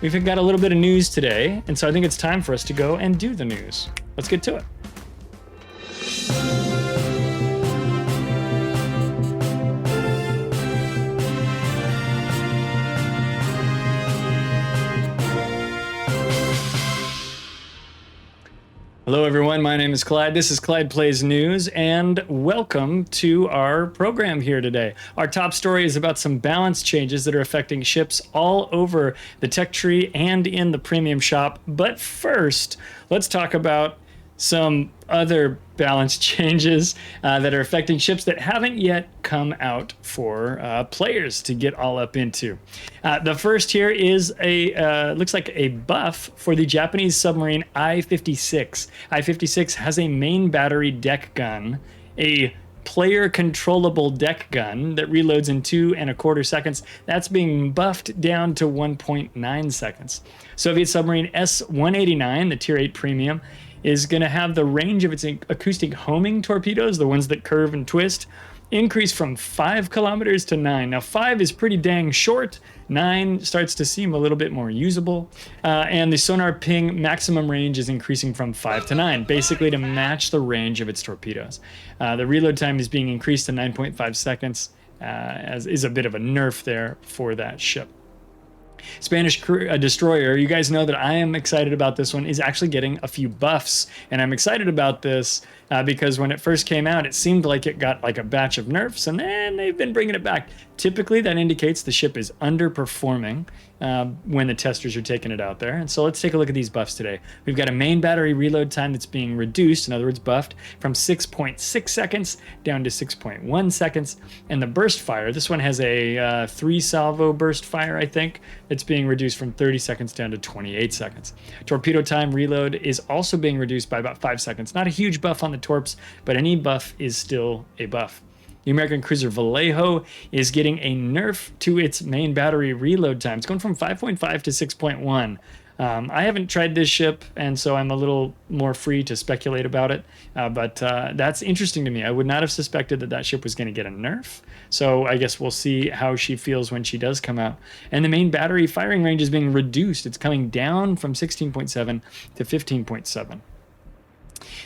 we've got a little bit of news today, and so I think it's time for us to go and do the news. Let's get to it. Hello everyone, my name is Clyde. This is Clyde Plays News, and welcome to our program here today. Our top story is about some balance changes that are affecting ships all over the tech tree and in the premium shop. But first, let's talk about some other balance changes that are affecting ships that haven't yet come out for players to get all up into. The first here is looks like a buff for the Japanese submarine I-56. I-56 has a main battery deck gun, a player controllable deck gun that reloads in 2.25 seconds. That's being buffed down to 1.9 seconds. Soviet submarine S-189, the Tier 8 premium, is going to have the range of its acoustic homing torpedoes, the ones that curve and twist, increase from 5 kilometers to 9. Now 5 is pretty dang short. 9 starts to seem a little bit more usable. And the sonar ping maximum range is increasing from 5 to 9, basically to match the range of its torpedoes. The reload time is being increased to 9.5 seconds, as is a bit of a nerf there for that ship. Spanish destroyer, you guys know that I am excited about this one, is actually getting a few buffs, and I'm excited about this because when it first came out, it seemed like it got like a batch of nerfs, and then they've been bringing it back. Typically, that indicates the ship is underperforming when the testers are taking it out there. And so let's take a look at these buffs today. We've got a main battery reload time that's being reduced, in other words, buffed, from 6.6 seconds down to 6.1 seconds. And the burst fire, this one has a 3 salvo burst fire, I think. It's being reduced from 30 seconds down to 28 seconds. Torpedo time reload is also being reduced by about 5 seconds. Not a huge buff on the torps, but any buff is still a buff. The American cruiser Vallejo is getting a nerf to its main battery reload time. It's going from 5.5 to 6.1. I haven't tried this ship, and so I'm a little more free to speculate about it. But that's interesting to me. I would not have suspected that that ship was going to get a nerf. So I guess we'll see how she feels when she does come out. And the main battery firing range is being reduced. It's coming down from 16.7 to 15.7.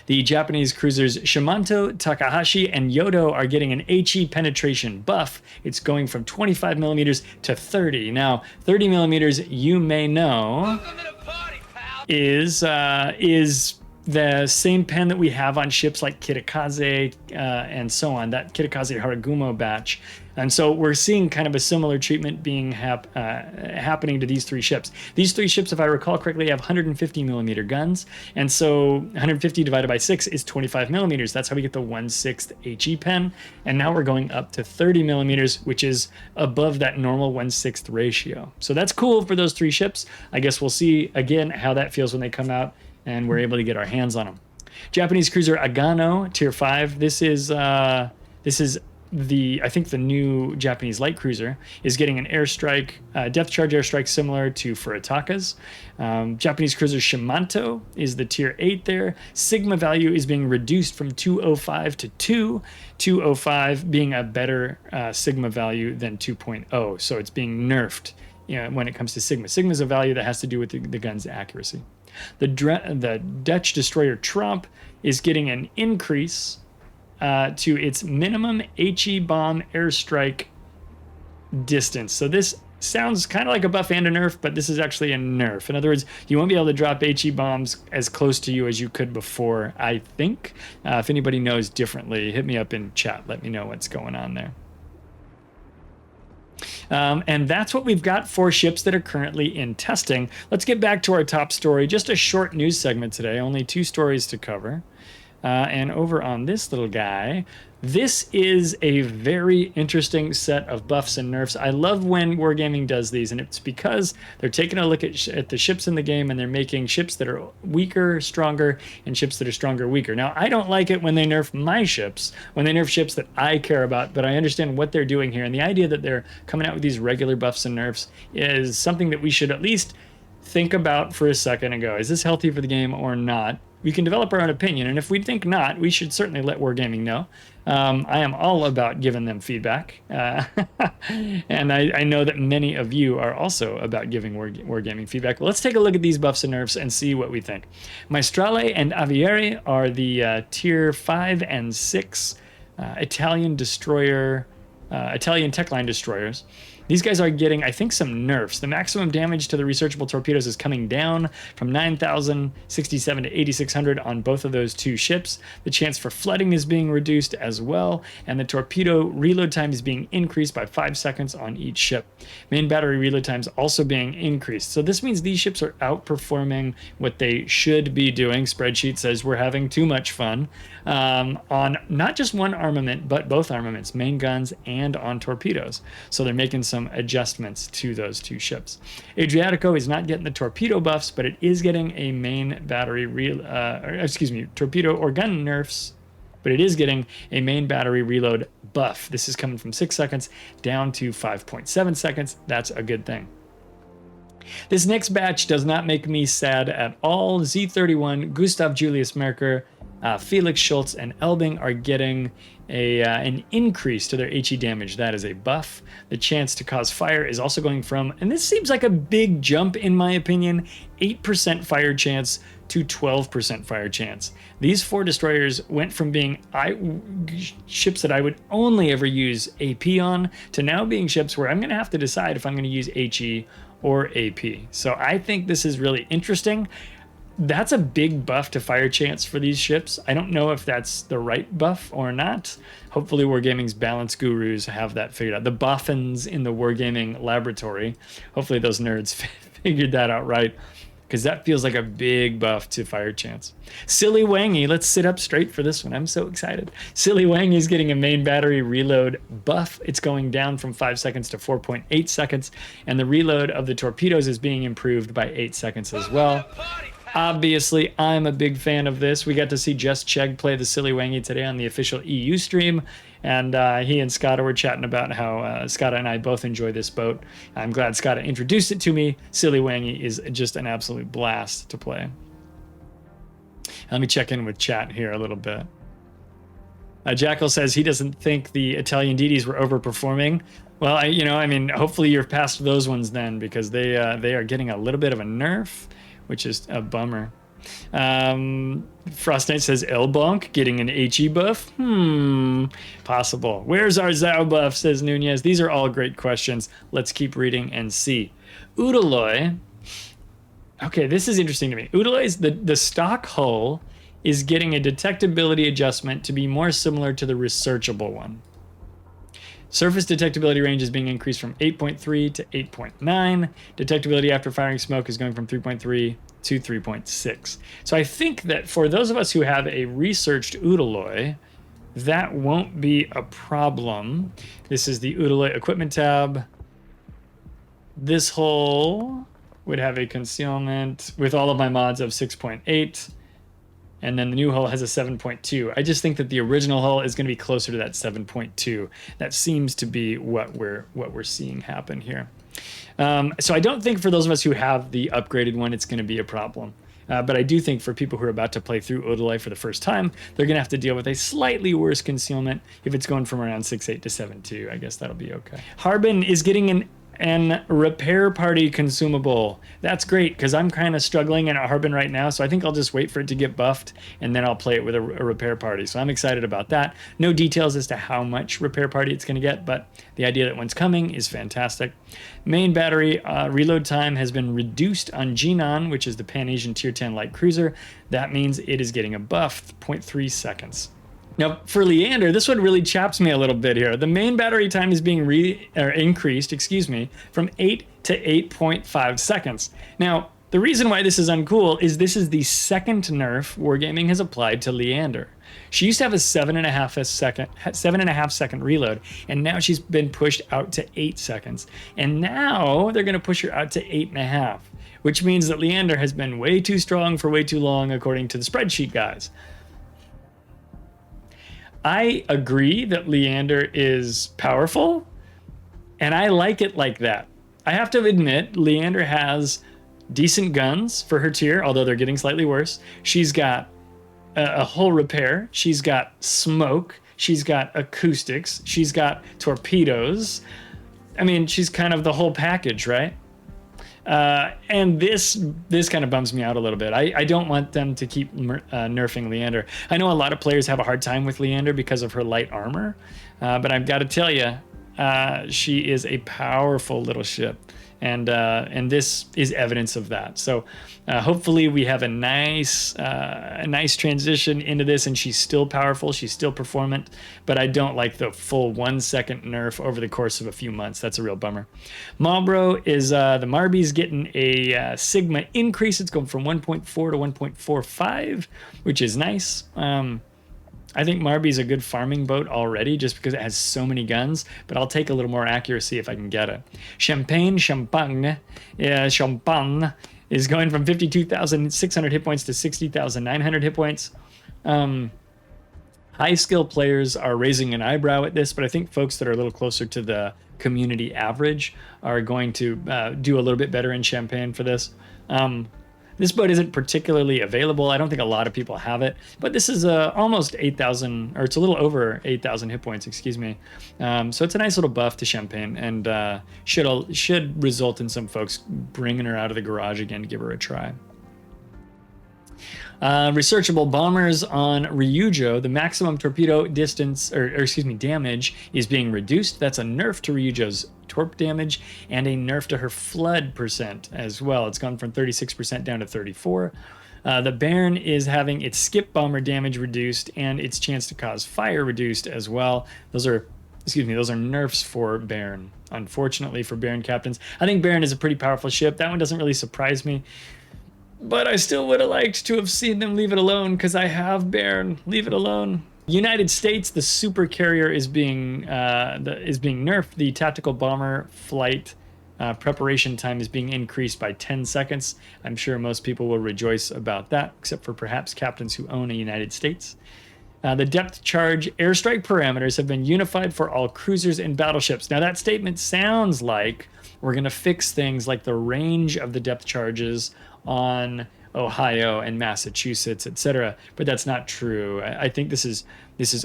The Japanese cruisers Shimanto, Takahashi, and Yodo are getting an HE penetration buff. It's going from 25 millimeters to 30. Now, 30 millimeters, you may know, is the same pen that we have on ships like Kitakaze and so on, that Kitakaze Haragumo batch. And so we're seeing kind of a similar treatment being happening to these 3 ships. These 3 ships, if I recall correctly, have 150 millimeter guns. And so 150 divided by 6 is 25 millimeters. That's how we get the 1/6 HE pen. And now we're going up to 30 millimeters, which is above that normal 1/6 ratio. So that's cool for those 3 ships. I guess we'll see again how that feels when they come out and we're able to get our hands on them. Japanese cruiser Agano, Tier 5. This is I think the new Japanese light cruiser is getting an airstrike, depth charge airstrike similar to Furitaka's. Japanese cruiser Shimanto is the Tier 8 there. Sigma value is being reduced from 205 to 2. 205 being a better Sigma value than 2.0. So it's being nerfed when it comes to Sigma. Sigma is a value that has to do with the gun's accuracy. The Dutch destroyer Tromp is getting an increase to its minimum HE bomb airstrike distance. So this sounds kind of like a buff and a nerf, but this is actually a nerf. In other words, you won't be able to drop HE bombs as close to you as you could before, I think. If anybody knows differently, hit me up in chat. Let me know what's going on there. And that's what we've got for ships that are currently in testing. Let's get back to our top story. Just a short news segment today, only 2 stories to cover. And over on this little guy, this is a very interesting set of buffs and nerfs. I love when Wargaming does these, and it's because they're taking a look at the ships in the game, and they're making ships that are weaker, stronger, and ships that are stronger, weaker. Now, I don't like it when they nerf my ships, when they nerf ships that I care about, but I understand what they're doing here. And the idea that they're coming out with these regular buffs and nerfs is something that we should at least think about for a second and go, is this healthy for the game or not? we can develop our own opinion. And if we think not, we should certainly let Wargaming know. I am all about giving them feedback. And I know that many of you are also about giving Wargaming feedback. Well, let's take a look at these buffs and nerfs and see what we think. Maestrale and Avieri are the tier 5 and 6 Italian destroyer, Italian tech line destroyers. These guys are getting, I think, some nerfs. The maximum damage to the researchable torpedoes is coming down from 9,067 to 8,600 on both of those two ships. The chance for flooding is being reduced as well, and the torpedo reload time is being increased by 5 seconds on each ship. Main battery reload time is also being increased. So this means these ships are outperforming what they should be doing. Spreadsheet says we're having too much fun on not just one armament, but both armaments, main guns and on torpedoes. So they're making some adjustments to those two ships. Adriatico is not getting the torpedo buffs, but it is getting a main battery torpedo or gun nerfs, but it is getting a main battery reload buff. This is coming from 6 seconds down to 5.7 seconds. That's a good thing. This next batch does not make me sad at all. Z31, Gustav Julius Merker, Felix Schultz, and Elbing are getting an increase to their HE damage. That is a buff. The chance to cause fire is also going from, and this seems like a big jump in my opinion, 8% fire chance to 12% fire chance. These 4 destroyers went from being ships that I would only ever use AP on to now being ships where I'm going to have to decide if I'm going to use HE or AP. So I think this is really interesting. That's a big buff to fire chance for these ships. I don't know if that's the right buff or not. Hopefully Wargaming's balance gurus have that figured out. The boffins in the Wargaming laboratory, hopefully those nerds figured that out right, because that feels like a big buff to fire chance. Siliwangi, let's sit up straight for this one. I'm so excited. Siliwangi is getting a main battery reload buff. It's going down from 5 seconds to 4.8 seconds, and the reload of the torpedoes is being improved by 8 seconds as well. Obviously, I'm a big fan of this. We got to see Just Chegg play the Siliwangi today on the official EU stream, and he and Scotta were chatting about how Scotta and I both enjoy this boat. I'm glad Scotta introduced it to me. Siliwangi is just an absolute blast to play. Let me check in with chat here a little bit. Jackal says he doesn't think the Italian DDs were overperforming. Well, I mean, hopefully you're past those ones then, because they are getting a little bit of a nerf, which is a bummer. Frost Knight says Elbonk getting an HE buff? Possible. Where's our Zao buff, says Nunez. These are all great questions. Let's keep reading and see. Udaloi. Okay, this is interesting to me. Udaloi's the stock hull is getting a detectability adjustment to be more similar to the researchable one. Surface detectability range is being increased from 8.3 to 8.9. Detectability after firing smoke is going from 3.3 to 3.6. So I think that for those of us who have a researched Udaloi, that won't be a problem. This is the Udaloi equipment tab. This hull would have a concealment with all of my mods of 6.8. And then the new hull has a 7.2. I just think that the original hull is going to be closer to that 7.2. That seems to be what we're seeing happen here. So I don't think for those of us who have the upgraded one, it's going to be a problem. But I do think for people who are about to play through Udaloi for the first time, they're going to have to deal with a slightly worse concealment. If it's going from around 6.8 to 7.2, I guess that'll be okay. Harbin is getting an repair party consumable. That's great, because I'm kind of struggling in Harbin right now, so I think I'll just wait for it to get buffed, and then I'll play it with a repair party. So I'm excited about that. No details as to how much repair party it's going to get, but the idea that one's coming is fantastic. Main battery reload time has been reduced on Jinan, which is the Pan-Asian Tier 10 light cruiser. That means it is getting a buff, 0.3 seconds. Now, for Leander, this one really chaps me a little bit here. The main battery time is being increased, from 8 to 8.5 seconds. Now, the reason why this is uncool is this is the second nerf Wargaming has applied to Leander. She used to have a 7.5 second reload, and now she's been pushed out to 8 seconds. And now they're going to push her out to 8.5, which means that Leander has been way too strong for way too long, according to the spreadsheet guys. I agree that Leander is powerful, and I like it like that. I have to admit, Leander has decent guns for her tier, although they're getting slightly worse. She's got a hull repair. She's got smoke. She's got acoustics. She's got torpedoes. I mean, she's kind of the whole package, right? And this kind of bums me out a little bit. I don't want them to keep nerfing Leander. I know a lot of players have a hard time with Leander because of her light armor, but I've got to tell you, she is a powerful little ship, and this is evidence of that. So hopefully we have a nice transition into this, and she's still powerful, she's still performant, but I don't like the full 1 second nerf over the course of a few months. That's a real bummer. Marlborough is the Marby's getting a Sigma increase. It's going from 1.4 to 1.45, which is nice. I think Marby's a good farming boat already just because it has so many guns, but I'll take a little more accuracy if I can get it. Champagne is going from 52,600 hit points to 60,900 hit points. High skill players are raising an eyebrow at this, but I think folks that are a little closer to the community average are going to do a little bit better in Champagne for this. This boat isn't particularly available. I don't think a lot of people have it, but this is almost 8,000, or it's a little over 8,000 hit points, excuse me. So it's a nice little buff to Champagne, and should result in some folks bringing her out of the garage again to give her a try. Researchable bombers on Ryujo. The maximum torpedo distance, or excuse me, damage is being reduced. That's a nerf to Ryujo's torp damage and a nerf to her flood percent as well. It's gone from 36% down to 34%. The Bearn is having its skip bomber damage reduced and its chance to cause fire reduced as well. Those are nerfs for Bearn. Unfortunately for Bearn captains. I think Bearn is a pretty powerful ship. That one doesn't really surprise me. But I still would have liked to have seen them leave it alone because I have Bearn. Leave it alone. United States, the super carrier is being nerfed. The tactical bomber flight preparation time is being increased by 10 seconds. I'm sure most people will rejoice about that, except for perhaps captains who own a United States. The depth charge airstrike parameters have been unified for all cruisers and battleships. Now that statement sounds like we're going to fix things like the range of the depth charges on Ohio and Massachusetts, etc. But that's not true. I think this is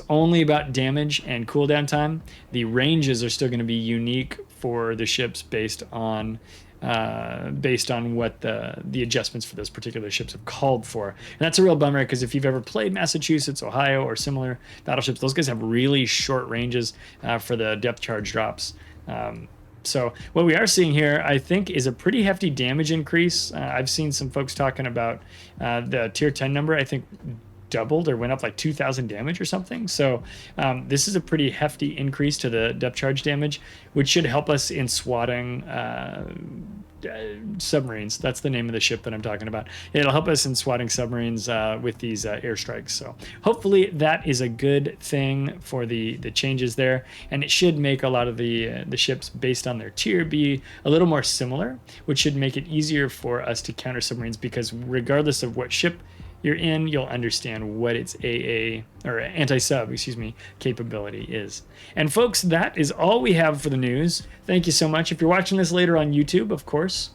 only about damage and cooldown time. The ranges are still going to be unique for the ships based on what the adjustments for those particular ships have called for. And that's a real bummer because if you've ever played Massachusetts, Ohio, or similar battleships, those guys have really short ranges for the depth charge drops. So what we are seeing here, I think, is a pretty hefty damage increase. I've seen some folks talking about the tier 10 number, I think, doubled or went up like 2,000 damage or something. So this is a pretty hefty increase to the depth charge damage, which should help us in swatting submarines. That's the name of the ship that I'm talking about. It'll help us in swatting submarines with these airstrikes. So hopefully that is a good thing for the changes there, and it should make a lot of the ships based on their tier be a little more similar, which should make it easier for us to counter submarines, because regardless of what ship you're in, you'll understand what its AA or anti-sub, capability is. And folks, that is all we have for the news. Thank you so much. If you're watching this later on YouTube, of course,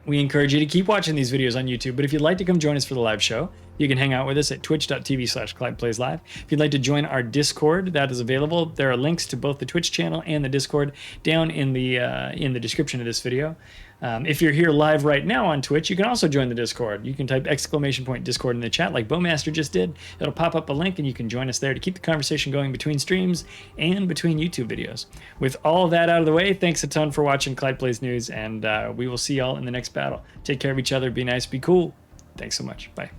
we encourage you to keep watching these videos on YouTube. But if you'd like to come join us for the live show, you can hang out with us at twitch.tv/ClydePlaysLive. If you'd like to join our Discord, that is available. There are links to both the Twitch channel and the Discord down in the description of this video. If you're here live right now on Twitch, you can also join the Discord. You can type !Discord in the chat like Bowmaster just did. It'll pop up a link and you can join us there to keep the conversation going between streams and between YouTube videos. With all that out of the way, thanks a ton for watching Clyde Plays News, and we will see y'all in the next battle. Take care of each other, be nice, be cool. Thanks so much. Bye.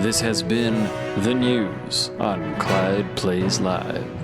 This has been the news on Clyde Plays Live.